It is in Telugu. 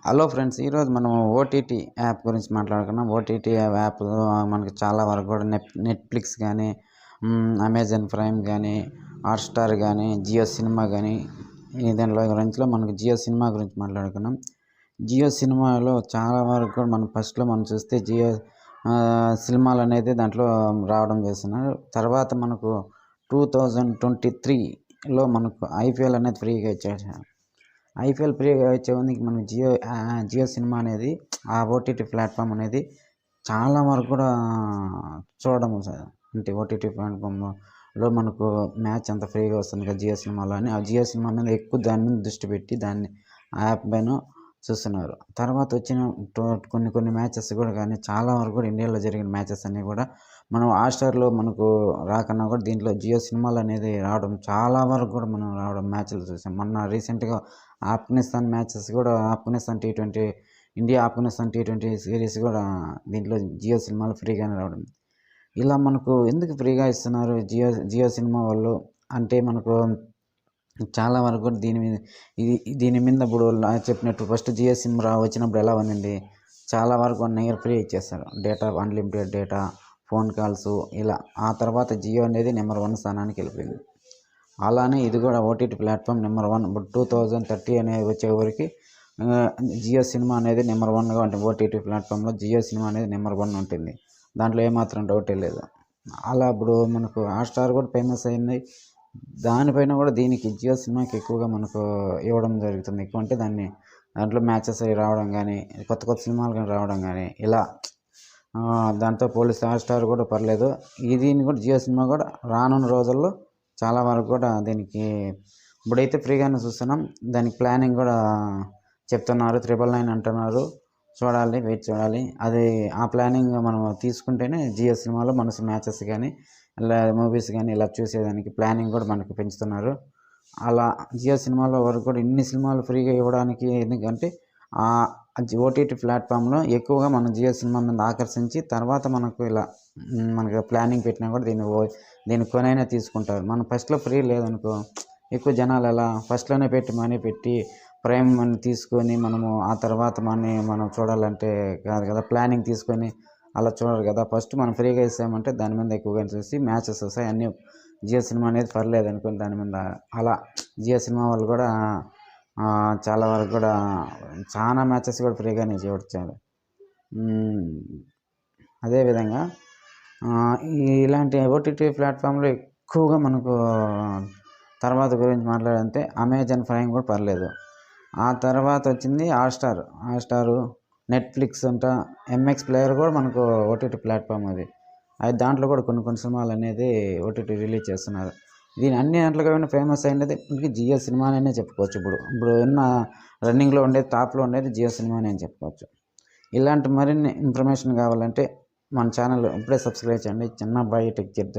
హలో ఫ్రెండ్స్, ఈరోజు మనం ఓటీటీ యాప్ గురించి మాట్లాడుకున్నాం. ఓటీటీ యాప్ మనకి చాలా వరకు కూడా నెట్ఫ్లిక్స్ కానీ, అమెజాన్ ప్రైమ్ కానీ, హాట్స్టార్ కానీ, జియో సినిమా కానీ, దీనిలో గురించి మనకి జియో సినిమా గురించి మాట్లాడుకున్నాం. జియో సినిమాలో చాలా వరకు కూడా మనం ఫస్ట్లో మనం చూస్తే జియో సినిమాలు అనేది దాంట్లో రావడం చేస్తున్నారు. తర్వాత మనకు 2023లో మనకు ఐపీఎల్ అనేది ఫ్రీగా ఇచ్చేసారు. ఐపీఎల్ ఫ్రీగా వచ్చేది మనకి జియో సినిమా అనేది, ఆ ఓటీటీ ప్లాట్ఫామ్ అనేది చాలా వరకు కూడా చూడడం అంటే ఓటీటీ ప్లాట్ఫామ్లో మనకు మ్యాచ్ అంత ఫ్రీగా వస్తుంది కదా జియో సినిమాలో అని, ఆ జియో సినిమా మీద ఎక్కువ దాని మీద దృష్టి పెట్టి దాన్ని ఆ యాప్ పైన చూస్తున్నారు. తర్వాత వచ్చిన కొన్ని మ్యాచెస్ కూడా కానీ చాలా వరకు కూడా ఇండియాలో జరిగిన మ్యాచెస్ అన్నీ కూడా మనం హాట్స్టార్లో మనకు రాకన్నా కూడా దీంట్లో జియో సినిమాలు అనేది రావడం చాలా వరకు కూడా మనం రావడం మ్యాచ్లు చూసాం. మొన్న రీసెంట్గా ఆఫ్ఘనిస్తాన్ మ్యాచెస్ కూడా, ఆఫ్ఘనిస్తాన్ టీ20 సిరీస్ కూడా దీంట్లో జియో సినిమాలు ఫ్రీగానే రావడం. ఇలా మనకు ఎందుకు ఫ్రీగా ఇస్తున్నారు జియో సినిమా వాళ్ళు అంటే, మనకు చాలా వరకు కూడా దీని మీద ఇప్పుడు చెప్పినట్టు ఫస్ట్ జియో సిమ్ వచ్చినప్పుడు ఎలా ఉందండి, చాలా వరకు 1 ఇయర్ ఫ్రీ ఇచ్చేస్తారు. Data, unlimited data, phone calls ఇలా. ఆ తర్వాత జియో అనేది నెంబర్ 1 స్థానానికి వెళ్ళిపోయింది. అలానే ఇది కూడా ఓటీటీ ప్లాట్ఫామ్ నెంబర్ 1. ఇప్పుడు 2030 అనేది వచ్చేవరకు జియో సినిమా అనేది నెంబర్ 1గా ఉంటుంది. ఓటీటీ ప్లాట్ఫామ్లో జియో సినిమా అనేది నెంబర్ 1 ఉంటుంది. దాంట్లో ఏమాత్రం డౌటే లేదు. అలా ఇప్పుడు మనకు హాట్స్టార్ కూడా ఫేమస్ అయింది. దానిపైన కూడా దీనికి జియో సినిమాకి ఎక్కువగా మనకు ఇవ్వడం జరుగుతుంది. ఎక్కువ అంటే దాంట్లో మ్యాచెస్ అవి రావడం కానీ, కొత్త సినిమాలు కానీ రావడం కానీ, ఇలా దాంతో పోలీస్ హాట్స్టార్ కూడా పర్లేదు. దీన్ని కూడా జియో సినిమా కూడా రానున్న రోజుల్లో చాలా వరకు కూడా దీనికి ఇప్పుడైతే ఫ్రీగానే చూస్తున్నాం. దానికి ప్లానింగ్ కూడా చెప్తున్నారు, 999 అంటున్నారు. వెయిట్ చూడాలి. అది ఆ ప్లానింగ్ మనం తీసుకుంటేనే జియో సినిమాలో మనసు మ్యాచెస్ కానీ, ఇలా మూవీస్ కానీ ఇలా చూసేదానికి ప్లానింగ్ కూడా మనకు పెంచుతున్నారు. అలా జియో సినిమాలో వరకు కూడా ఇన్ని సినిమాలు ఫ్రీగా ఇవ్వడానికి ఎందుకంటే ఓటీటీ ప్లాట్ఫామ్లో ఎక్కువగా మనం జియో సినిమా మీద ఆకర్షించి తర్వాత మనకు ప్లానింగ్ పెట్టినా కూడా దీన్ని కొనైనా తీసుకుంటారు. మనం ఫస్ట్లో ఫ్రీ లేదనుకో, ఎక్కువ జనాలు ఎలా ఫస్ట్లోనే మనీ పెట్టి ప్రైమ్ మనీ తీసుకొని మనము ఆ తర్వాత మనం చూడాలంటే కాదు కదా, ప్లానింగ్ తీసుకొని అలా చూడరు కదా. ఫస్ట్ మనం ఫ్రీగా ఇస్తామంటే దాని మీద ఎక్కువగా చూసి మ్యాచెస్ వస్తాయి అన్నీ. జియో సినిమా అనేది పర్లేదు అనుకోని దాని మీద అలా జియో సినిమా వాళ్ళు కూడా చాలా వరకు కూడా చాలా మ్యాచెస్ కూడా ఫ్రీగానే చూడొచ్చారు. అదేవిధంగా ఇలాంటి ఓటీటీ ప్లాట్ఫామ్లో ఎక్కువగా మనకు తర్వాత గురించి మాట్లాడంటే అమెజాన్ ప్రైమ్ కూడా పర్లేదు. ఆ తర్వాత వచ్చింది హాట్స్టారు, నెట్ఫ్లిక్స్ ఎంఎక్స్ ప్లేయర్ కూడా మనకు ఓటీటీ ప్లాట్ఫామ్ అది దాంట్లో కూడా కొన్ని సినిమాలు అనేది ఓటీటీ రిలీజ్ చేస్తున్నారు. అన్ని దాంట్లో ఫేమస్ అయినది జియో సినిమానే చెప్పుకోవచ్చు. ఇప్పుడు ఉన్న రన్నింగ్లో ఉండేది, టాప్లో ఉండేది జియో సినిమానే అని చెప్పుకోవచ్చు. ఇలాంటి మరిన్ని ఇన్ఫర్మేషన్ కావాలంటే మన ఛానల్ ఇప్పుడే సబ్స్క్రైబ్ చేయండి. చిన్న అబ్బాయి టెక్ చెప్తాను.